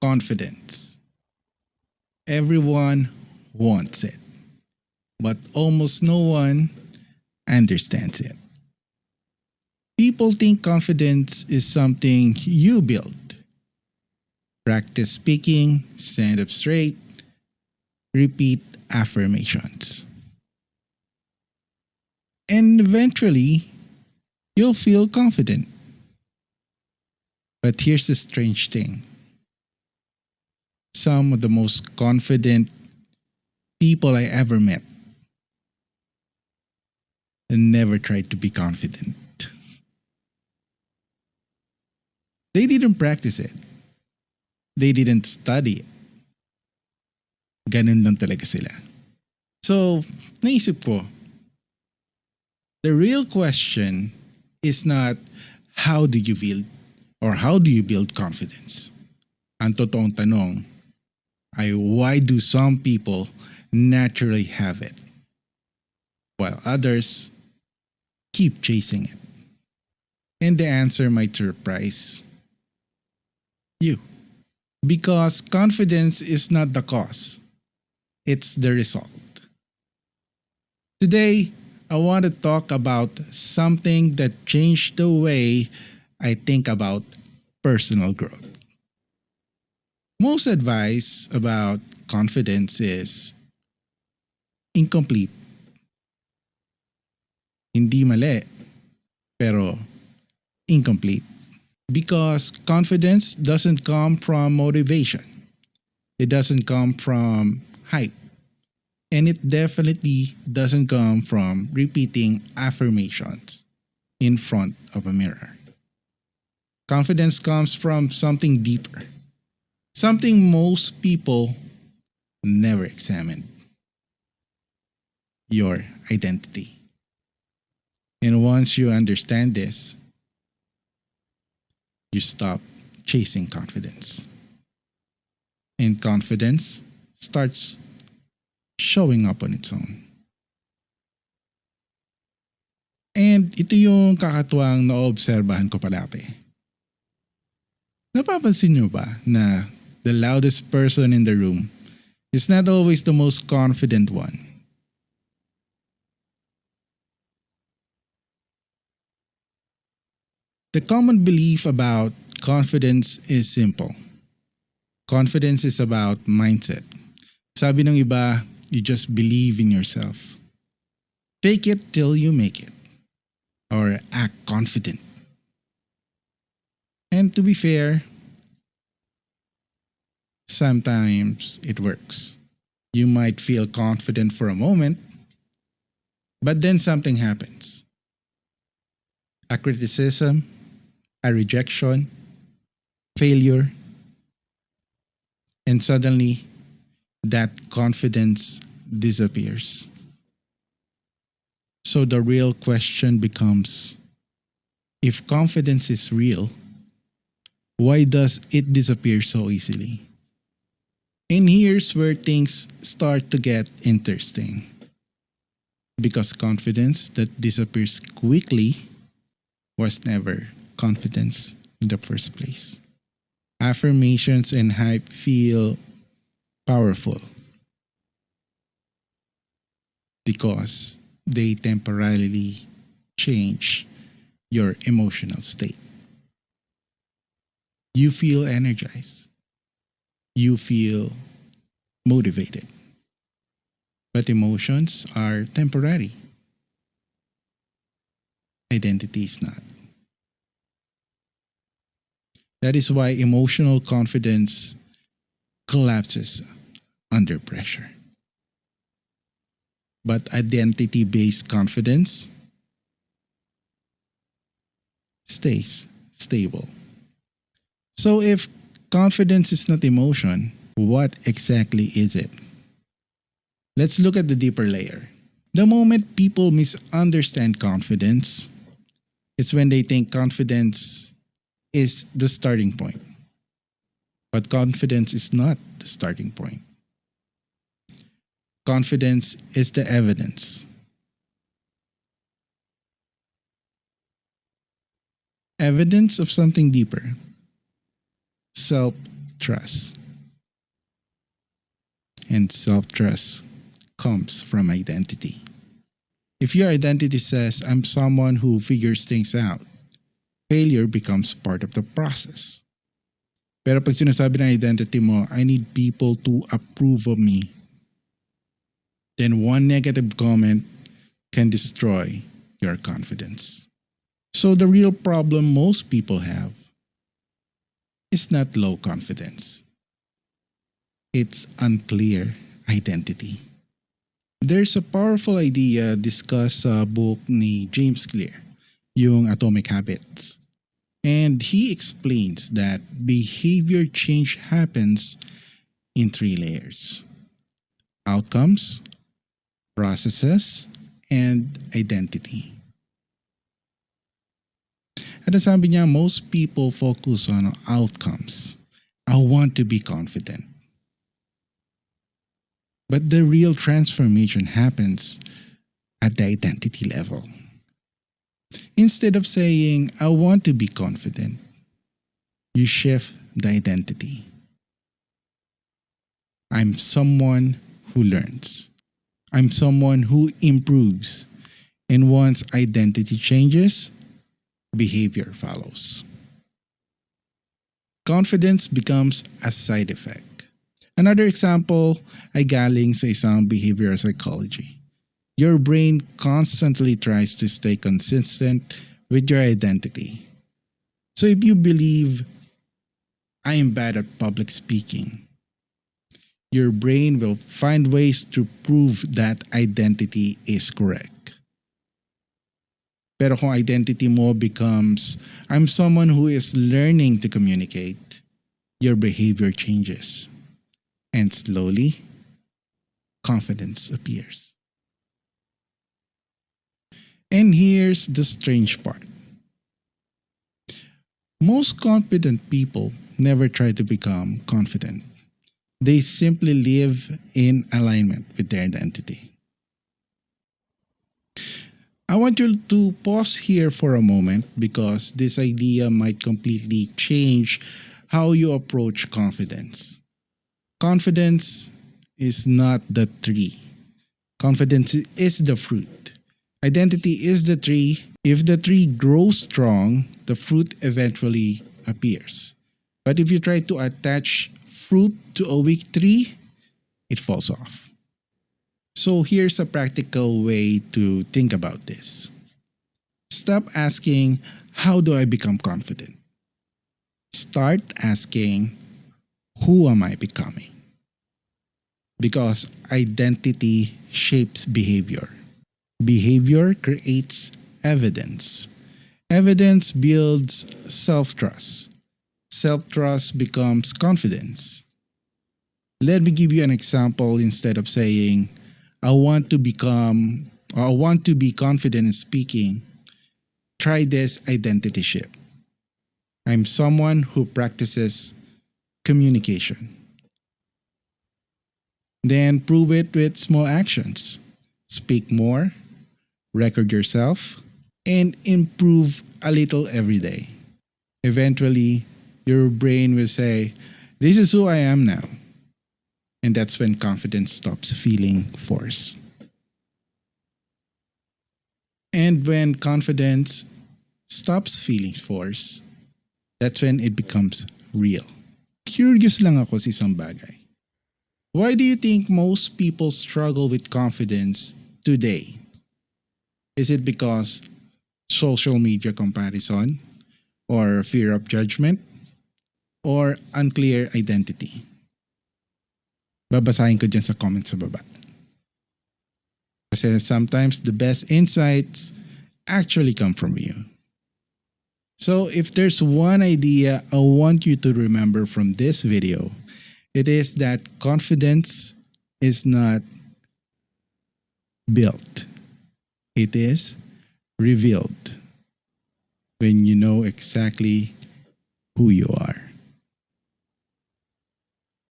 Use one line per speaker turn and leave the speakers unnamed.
Confidence. Everyone wants it, but almost no one understands it. People think confidence is something you build. Practice speaking, stand up straight, repeat affirmations. And eventually, you'll feel confident. But here's the strange thing: some of the most confident people I ever met never tried to be confident. They didn't practice it. They didn't study it. Ganun lang talaga sila. So, naisip ko, the real question is not how do you build or how do you build confidence? Ang totoong tanong ay why do some people naturally have it while others keep chasing it? And the answer might surprise you. Because confidence is not the cause, it's the result. Today, I want to talk about something that changed the way I think about personal growth. Most advice about confidence is incomplete. Hindi mali, pero incomplete. Because confidence doesn't come from motivation. It doesn't come from hype. And it definitely doesn't come from repeating affirmations in front of a mirror. Confidence comes from something deeper, something most people never examined: your identity. And once you understand this, you stop chasing confidence. And confidence starts showing up on its own. And ito yung kakatuwang naobserbahan ko palagi. Napapansin nyo ba na the loudest person in the room is not always the most confident one? The common belief about confidence is simple. Confidence is about mindset. Sabi ng iba, you just believe in yourself. Fake it till you make it. Or act confident. And to be fair, sometimes it works. You might feel confident for a moment, but then something happens. A criticism, a rejection, failure, and suddenly that confidence disappears. So the real question becomes, if confidence is real, why does it disappear so easily? And here's where things start to get interesting. Because confidence that disappears quickly was never confidence in the first place. Affirmations and hype feel powerful because they temporarily change your emotional state. You feel energized. You feel motivated. But emotions are temporary. Identity is not. That is why emotional confidence collapses under pressure. But identity based confidence stays stable. So, if confidence is not emotion, what exactly is it? Let's look at the deeper layer. The moment people misunderstand confidence, it's when they think confidence is the starting point. But confidence is not the starting point. Confidence is the evidence. Evidence of something deeper: self trust. And self trust comes from identity. If your identity says, I'm someone who figures things out, failure becomes part of the process. Pero pag sinasabi ng identity mo, I need people to approve of me, then one negative comment can destroy your confidence. So the real problem most people have is not low confidence. It's unclear identity. There's a powerful idea discussed sa book ni James Clear, yung Atomic Habits. And he explains that behavior change happens in three layers: outcomes, processes, and identity. At ang sabi niya, most people focus on outcomes. I want to be confident. But the real transformation happens at the identity level. Instead of saying, I want to be confident, you shift the identity. I'm someone who learns. I'm someone who improves. And once identity changes, behavior follows. Confidence becomes a side effect. Another example ay galing sa isang behavioral psychology. Your brain constantly tries to stay consistent with your identity. So if you believe, I am bad at public speaking, your brain will find ways to prove that identity is correct. Pero kung identity mo becomes, I'm someone who is learning to communicate, your behavior changes. And slowly, confidence appears. And here's the strange part. Most confident people never try to become confident. They simply live in alignment with their identity. I want you to pause here for a moment because this idea might completely change how you approach confidence. Confidence is not the tree. Confidence is the fruit. Identity is the tree. If the tree grows strong, the fruit eventually appears. But if you try to attach fruit to a weak tree, it falls off. So here's a practical way to think about this. Stop asking, how do I become confident? Start asking, who am I becoming? Because identity shapes behavior. Behavior creates evidence. Evidence builds self-trust. Self-trust becomes confidence. Let me give you an example. Instead of saying, I want to be confident in speaking, try this identity shift. I'm someone who practices communication. Then prove it with small actions. Speak more, record yourself, and improve a little every day. Eventually, your brain will say, this is who I am now. And that's when confidence stops feeling forced. And when confidence stops feeling forced, that's when it becomes real. Curious lang ako sa isang bagay. Why do you think most people struggle with confidence today? Is it because social media comparison, or fear of judgment, or unclear identity? Babasahin ko dyan sa comments sa baba. Kasi sometimes the best insights actually come from you. So if there's one idea I want you to remember from this video, it is that confidence is not built. It is revealed when you know exactly who you are.